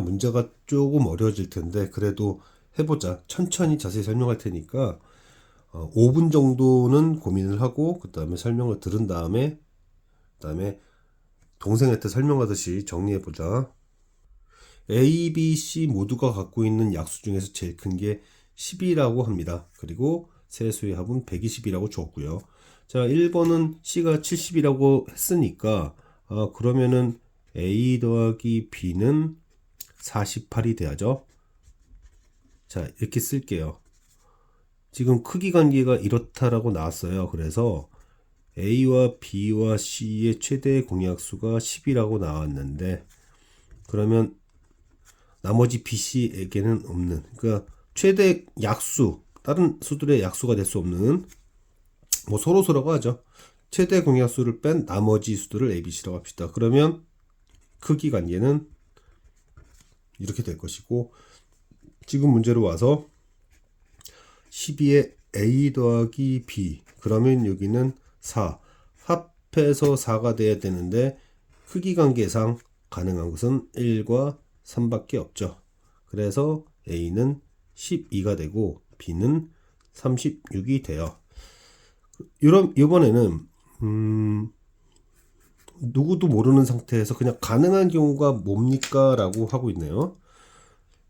문제가 조금 어려워질 텐데 그래도 해보자. 천천히 자세히 설명할 테니까 5분 정도는 고민을 하고 그 다음에 설명을 들은 다음에 동생한테 설명하듯이 정리해보자. A, B, C 모두가 갖고 있는 약수 중에서 제일 큰 게 10이라고 합니다. 그리고 세수의 합은 120이라고 주었고요. 자, 1번은 C가 70이라고 했으니까 그러면은 A 더하기 B는 48이 돼야죠. 자, 이렇게 쓸게요. 지금 크기 관계가 이렇다라고 나왔어요. 그래서 A와 B와 C의 최대 공약수가 10이라고 나왔는데 그러면 나머지 BC에게는 없는, 그러니까 최대 약수, 다른 수들의 약수가 될 수 없는, 뭐 서로서로가 하죠. 최대 공약수를 뺀 나머지 수들을 ABC라고 합시다. 그러면 크기 관계는 이렇게 될 것이고, 지금 문제로 와서 12에 A 더하기 B, 그러면 여기는 4, 합해서 4가 돼야 되는데 크기 관계상 가능한 것은 1과 3밖에 없죠. 그래서 A는 12가 되고 B는 36이 돼요. 이번에는 누구도 모르는 상태에서 그냥 가능한 경우가 뭡니까? 라고 하고 있네요.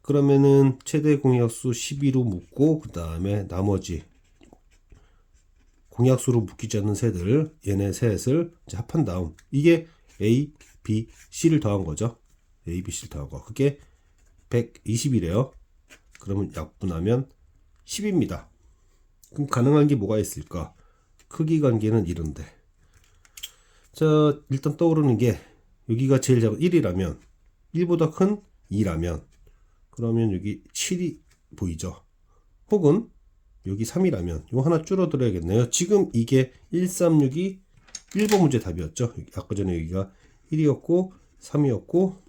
그러면은 최대 공약수 12로 묶고 그 다음에 나머지 공약수로 묶이지 않는 새들, 얘네 셋을 이제 합한 다음 이게 A, B, C를 더한 거죠. A, B, C를 더한 거. 그게 120이래요. 그러면 약분하면 10입니다. 그럼 가능한 게 뭐가 있을까? 크기 관계는 이런데. 자, 일단 떠오르는 게 여기가 제일 작은 1이라면 1보다 큰 2라면 그러면 여기 7이 보이죠? 혹은 여기 3이라면 이거 하나 줄어들어야겠네요. 지금 이게 136이 1번 문제 답이었죠. 아까 전에 여기가 1이었고 3이었고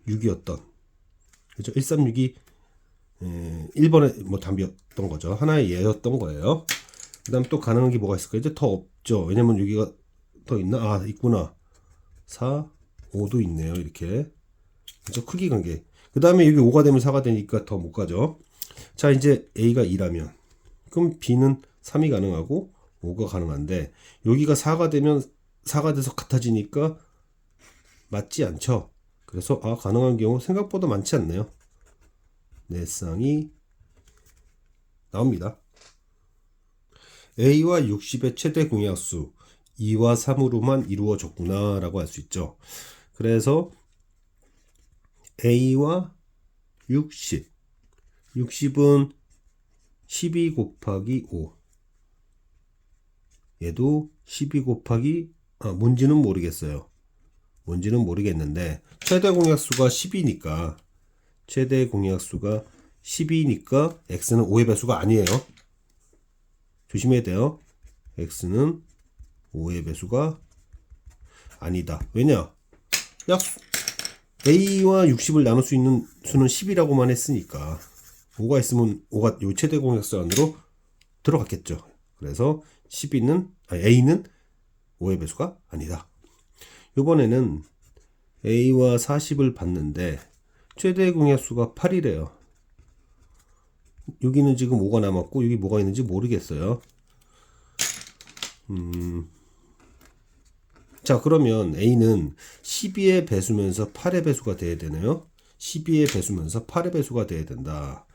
6이었던, 그죠? 136이 1번에 뭐 답이었던 거죠. 하나의 예였던 거예요. 그 다음 또 가능한 게 뭐가 있을까? 이제 더 없죠. 왜냐면 여기가 더 있나? 아, 있구나. 4, 5도 있네요. 이렇게. 그죠? 크기 관계. 그 다음에 여기 5가 되면 4가 되니까 더 못 가죠. 자, 이제 A가 2라면 그럼 B는 3이 가능하고 5가 가능한데 여기가 4가 되면 4가 돼서 같아지니까 맞지 않죠. 그래서 가능한 경우 생각보다 많지 않네요. 네 쌍이 나옵니다. A와 60의 최대 공약수 2와 3으로만 이루어졌구나 라고 할 수 있죠. 그래서 A와 60은 12 곱하기 5, 얘도 12 곱하기 뭔지는 모르겠어요. 뭔지는 모르겠는데 최대 공약수가 10이니까 x는 5의 배수가 아니에요. 조심해야 돼요. x는 5의 배수가 아니다. 왜냐? 약수 a와 60을 나눌 수 있는 수는 10이라고만 했으니까 5가 있으면 5가 요 최대 공약수 안으로 들어갔겠죠. 그래서 a는 5의 배수가 아니다. 이번에는 A와 40을 봤는데 최대 공약수가 8이래요. 여기는 지금 5가 남았고 여기 뭐가 있는지 모르겠어요. 자, 그러면 A는 12의 배수면서 8의 배수가 돼야 되네요. 12의 배수면서 8의 배수가 돼야 된다.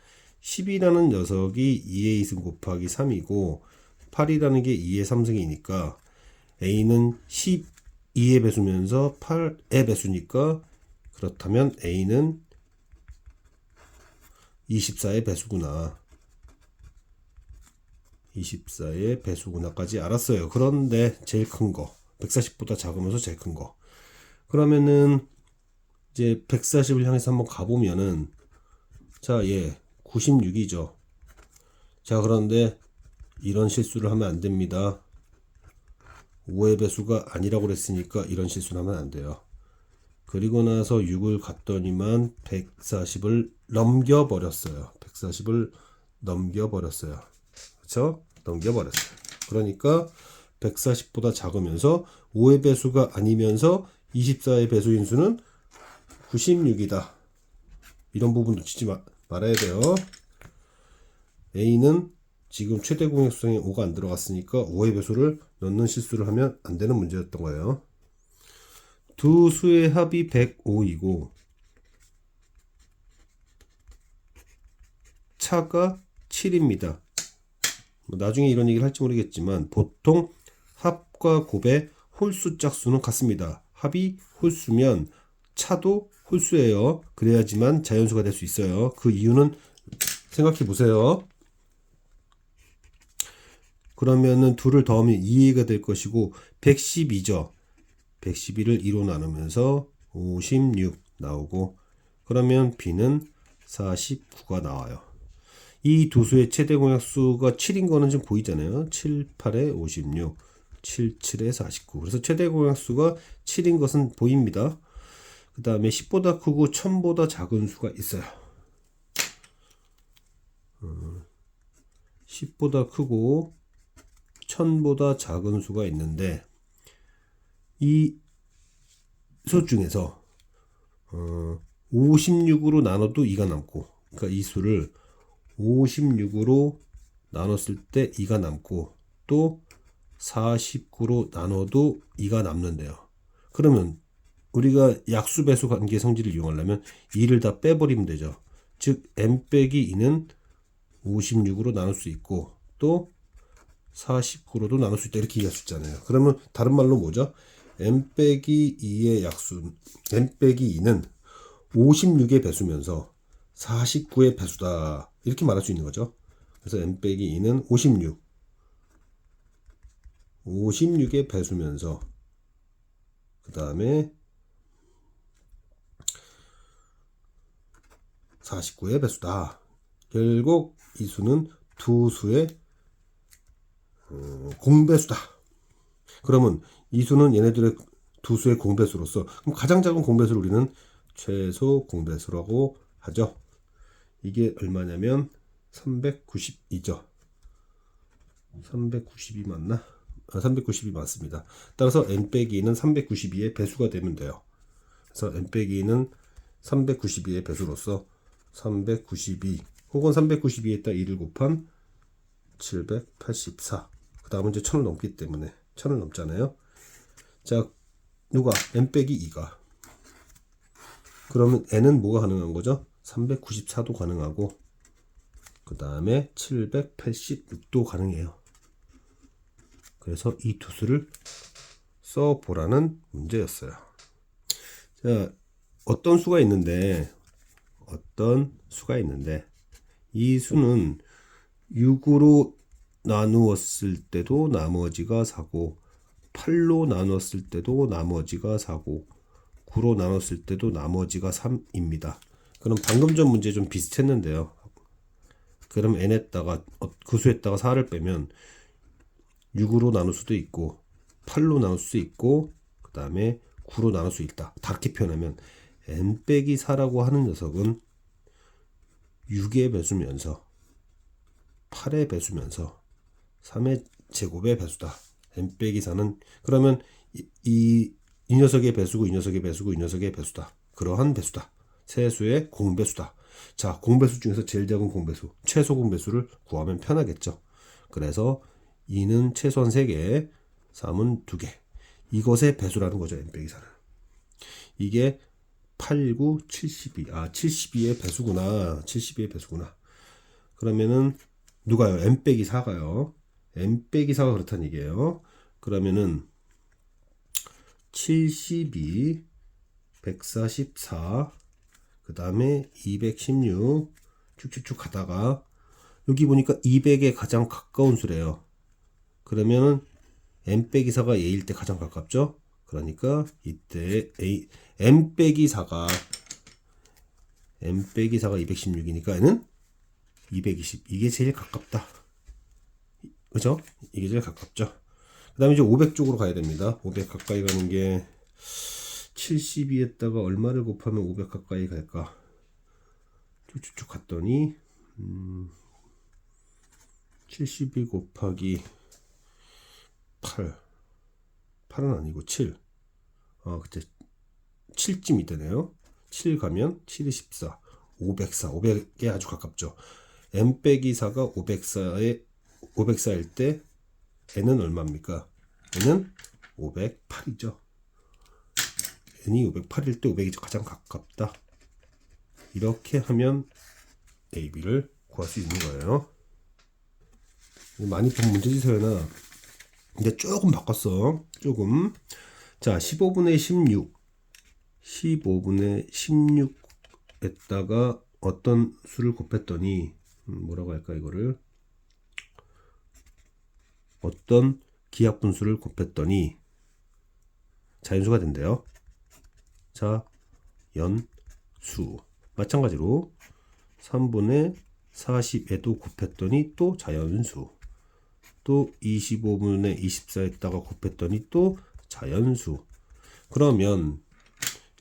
10이라는 녀석이 2의 2승 곱하기 3이고 8이라는 게 2의 3승이니까 A는 12의 배수면서 8의 배수니까 그렇다면 A는 24의 배수구나. 24의 배수구나까지 알았어요. 그런데 제일 큰 거 140보다 작으면서 제일 큰 거. 그러면은 이제 140을 향해서 한번 가보면은 자, 96이죠. 자, 그런데 이런 실수를 하면 안 됩니다. 5의 배수가 아니라고 그랬으니까 이런 실수를 하면 안 돼요. 그리고 나서 6을 갔더니만 140을 넘겨버렸어요. 140을 넘겨버렸어요. 그렇죠? 넘겨버렸어요. 그러니까 140보다 작으면서 5의 배수가 아니면서 24의 배수인 수는 96이다. 이런 부분도 치지 말아야 돼요. A는 지금 최대 공약수에 5가 안 들어갔으니까 5의 배수를 넣는 실수를 하면 안 되는 문제였던 거예요. 두 수의 합이 105이고 차가 7입니다. 나중에 이런 얘기를 할지 모르겠지만 보통 합과 곱의 홀수 짝수는 같습니다. 합이 홀수면 차도 홀수예요. 그래야지만 자연수가 될 수 있어요. 그 이유는 생각해 보세요. 그러면은 둘을 더하면 2가 될 것이고 112죠. 112를 2로 나누면서 56 나오고 그러면 B는 49가 나와요. 이 두 수의 최대 공약수가 7인 거는 좀 보이잖아요. 7, 8에 56, 7, 7에 49. 그래서 최대 공약수가 7인 것은 보입니다. 그 다음에 10보다 크고 1000보다 작은 수가 있어요. 10보다 크고 1000보다 작은 수가 있는데 이 수 중에서 56으로 나눠도 2가 남고 그러니까 이 수를 56으로 나눴을 때 2가 남고 또 49로 나눠도 2가 남는데요. 그러면 우리가 약수 배수 관계 성질을 이용하려면 2를 다 빼버리면 되죠. 즉 n 빼기 2는 56으로 나눌 수 있고 또 49로도 나눌 수 있다 이렇게 얘기할 수 있잖아요. 그러면 다른 말로 뭐죠? n 빼기 2의 약수 n 빼기 2는 56의 배수면서 49의 배수다 이렇게 말할 수 있는 거죠. 그래서 n 빼기 2는 56의 배수면서 그 다음에 49의 배수다. 결국 이 수는 두 수의 공배수다. 그러면 이 수는 얘네들의 두 수의 공배수로서 그럼 가장 작은 공배수를 우리는 최소 공배수라고 하죠. 이게 얼마냐면 392죠. 392 맞나? 392 맞습니다. 따라서 n 빼기 2는 392의 배수가 되면 돼요. 그래서 n 빼기 2는 392의 배수로서 392 혹은 392에다 2를 곱한 784. 그 다음은 이제 1000을 넘기 때문에 1000을 넘잖아요. 자, 누가? n 빼기 2가. 그러면 n은 뭐가 가능한 거죠? 394도 가능하고 그 다음에 786도 가능해요. 그래서 이 두 수를 써보라는 문제였어요. 자, 어떤 수가 있는데 이 수는 6으로 나누었을 때도 나머지가 4고 8로 나눴을 때도 나머지가 4고 9로 나눴을 때도 나머지가 3입니다. 그럼 방금 전 문제 좀 비슷했는데요. 그럼 n에다가 그 수에다가 4를 빼면 6으로 나눌 수도 있고 8로 나눌 수 있고 그 다음에 9로 나눌 수 있다. 다르게 표현하면 n 빼기 4라고 하는 녀석은 6의 배수면서 8의 배수면서 3의 제곱의 배수다. n 빼기 4는 그러면 이 녀석의 배수고 이 녀석의 배수고 이 녀석의 배수다. 그러한 배수다. 세 수의 공배수다. 자, 공배수 중에서 제일 작은 공배수, 최소 공배수를 구하면 편하겠죠. 그래서 2는 최소한 3개, 3은 2개. 이것의 배수라는 거죠, n 빼기 4는. 이게 8, 9, 72. 72의 배수구나. 72의 배수구나. 그러면은 누가요? n 빼기 4가요. n 빼기 4가 그렇다는 얘기예요. 그러면은 72, 144, 그 다음에 216 쭉쭉쭉 가다가 여기 보니까 200에 가장 가까운 수래요. 그러면은 n 빼기 4가 a일 때 가장 가깝죠? 그러니까 이때 n 빼기 4가 216이니까 n은 220. 이게 제일 가깝다. 그죠? 이게 제일 가깝죠. 그 다음에 이제 500 쪽으로 가야 됩니다. 500 가까이 가는 게 72에다가 얼마를 곱하면 500 가까이 갈까? 쭉쭉쭉 갔더니 72 곱하기 8은 아니고 7. 그때 7쯤 있다네요. 7 가면 7이 14. 504, 500에 아주 가깝죠. n 빼기 4가 504일 때 n은 얼마입니까? n은 508이죠. n이 508일 때 500이 가장 가깝다. 이렇게 하면 AB를 구할 수 있는 거예요. 많이 본 문제지 서연아. 근데 조금 바꿨어. 조금. 자, 15분의 16. 15분의 16에다가 어떤 수를 곱했더니 뭐라고 할까 이거를. 어떤 기하분수를 곱했더니 자연수가 된대요. 자, 연수. 마찬가지로 3분의 40에도 곱했더니 또 자연수. 또 25분의 24에다가 곱했더니 또 자연수. 그러면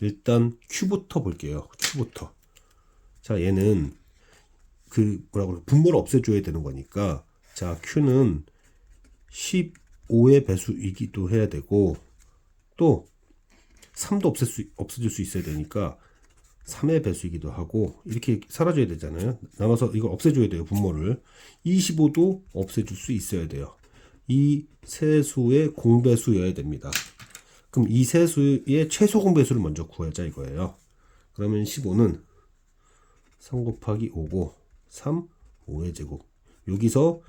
일단 Q부터 볼게요. Q부터. 자, 얘는 그 뭐라고 분모를 없애줘야 되는 거니까 자, Q는 15의 배수이기도 해야 되고 또 3도 없애줄 수 있어야 되니까 3의 배수이기도 하고 이렇게 사라져야 되잖아요. 나눠서 이걸 없애줘야 돼요. 분모를. 25도 없애줄 수 있어야 돼요. 이 세 수의 공배수여야 됩니다. 그럼 이 세 수의 최소 공배수를 먼저 구하자 이거예요. 그러면 15는 3 곱하기 5고 3, 5의 제곱. 여기서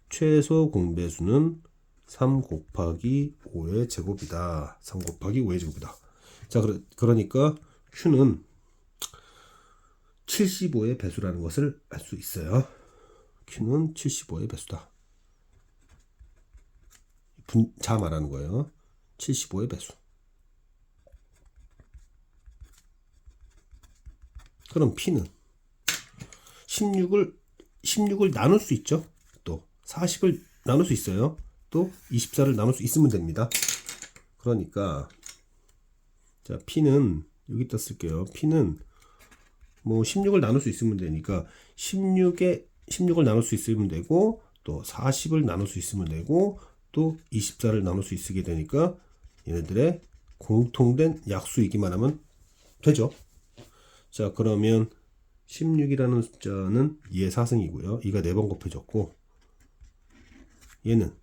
최소 공배수는 3 곱하기 5의 제곱이다. 3 곱하기 5의 제곱이다. 자, 그러니까 Q는 75의 배수라는 것을 알 수 있어요. Q는 75의 배수다. 자 말하는 거예요. 75의 배수. 그럼 P는 16을 나눌 수 있죠. 또 40을 나눌 수 있어요. 또 24를 나눌 수 있으면 됩니다. 그러니까 자, P는 여기다 쓸게요. P는 뭐 16을 나눌 수 있으면 되니까 16을 나눌 수 있으면 되고 또 40을 나눌 수 있으면 되고 또 24를 나눌 수 있게 되니까 얘네들의 공통된 약수이기만 하면 되죠. 자, 그러면 16이라는 숫자는 2의 4승이고요. 2가 4번 곱해졌고 얘는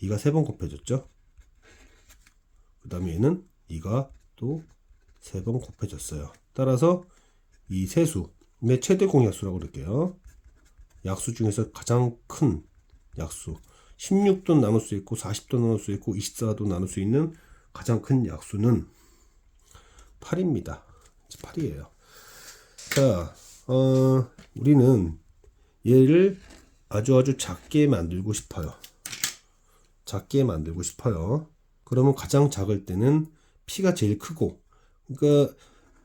2가 3번 곱해졌죠. 그 다음에 얘는 2가 또 3번 곱해졌어요. 따라서 이 세수의 최대 공약수라고 그럴게요. 약수 중에서 가장 큰 약수. 16도 나눌 수 있고 40도 나눌 수 있고 24도 나눌 수 있는 가장 큰 약수는 8입니다. 8이에요. 자, 우리는 얘를 아주 작게 만들고 싶어요. 작게 만들고 싶어요. 그러면 가장 작을 때는 P가 제일 크고, 그러니까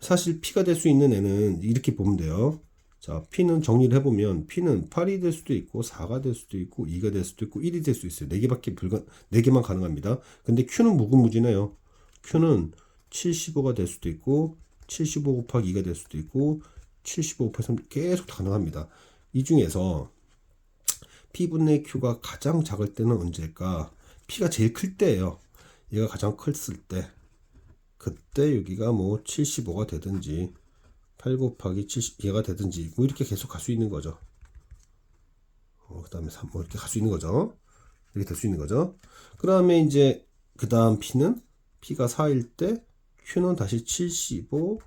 사실 P가 될 수 있는 애는 이렇게 보면 돼요. 자, P는 정리를 해보면 P는 8이 될 수도 있고 4가 될 수도 있고 2가 될 수도 있고 1이 될 수 있어요. 4개만 가능합니다. 근데 Q는 무궁무진해요. Q는 75가 될 수도 있고 75 곱하기 2가 될 수도 있고 75 곱하기 3 계속 가능합니다. 이 중에서 P분의 Q가 가장 작을 때는 언제일까? P가 제일 클 때예요. 얘가 가장 컸을 때. 그때 여기가 뭐 75가 되든지 8 곱하기 70얘가 되든지 뭐 이렇게 계속 갈 수 있는 거죠. 그 다음에 3 뭐 이렇게 갈 수 있는 거죠. 이렇게 될 수 있는 거죠. 그 다음에 이제 그 다음 P는 P가 4일 때 Q는 다시 75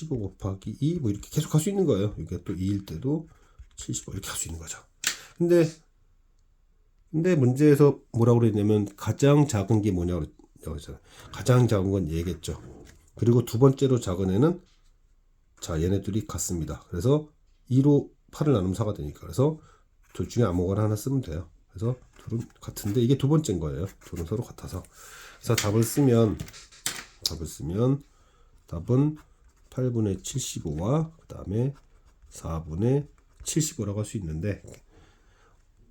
곱하기 2 뭐 이렇게 계속 갈 수 있는 거예요. 이게 또 2일 때도 75 이렇게 할 수 있는 거죠. 근데 문제에서 뭐라고 그랬냐면 가장 작은 게 뭐냐고 그랬잖아요. 가장 작은 건 얘겠죠. 그리고 두 번째로 작은 애는 자, 얘네들이 같습니다. 그래서 2로 8을 나누면 4가 되니까. 그래서 둘 중에 아무거나 하나 쓰면 돼요. 그래서 둘은 같은데 이게 두 번째인 거예요. 둘은 서로 같아서. 그래서 답을 쓰면 답은 8분의 75와 그 다음에 4분의 75라고 할 수 있는데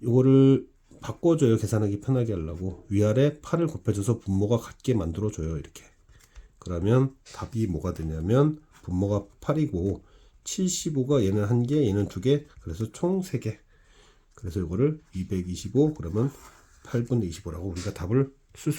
요거를 바꿔줘요. 계산하기 편하게 하려고. 위아래 8을 곱해줘서 분모가 같게 만들어줘요. 이렇게. 그러면 답이 뭐가 되냐면 분모가 8이고 75가 얘는 1개, 얘는 2개. 그래서 총 3개. 그래서 이거를 225 그러면 8분의 25라고 우리가 답을 쓸 수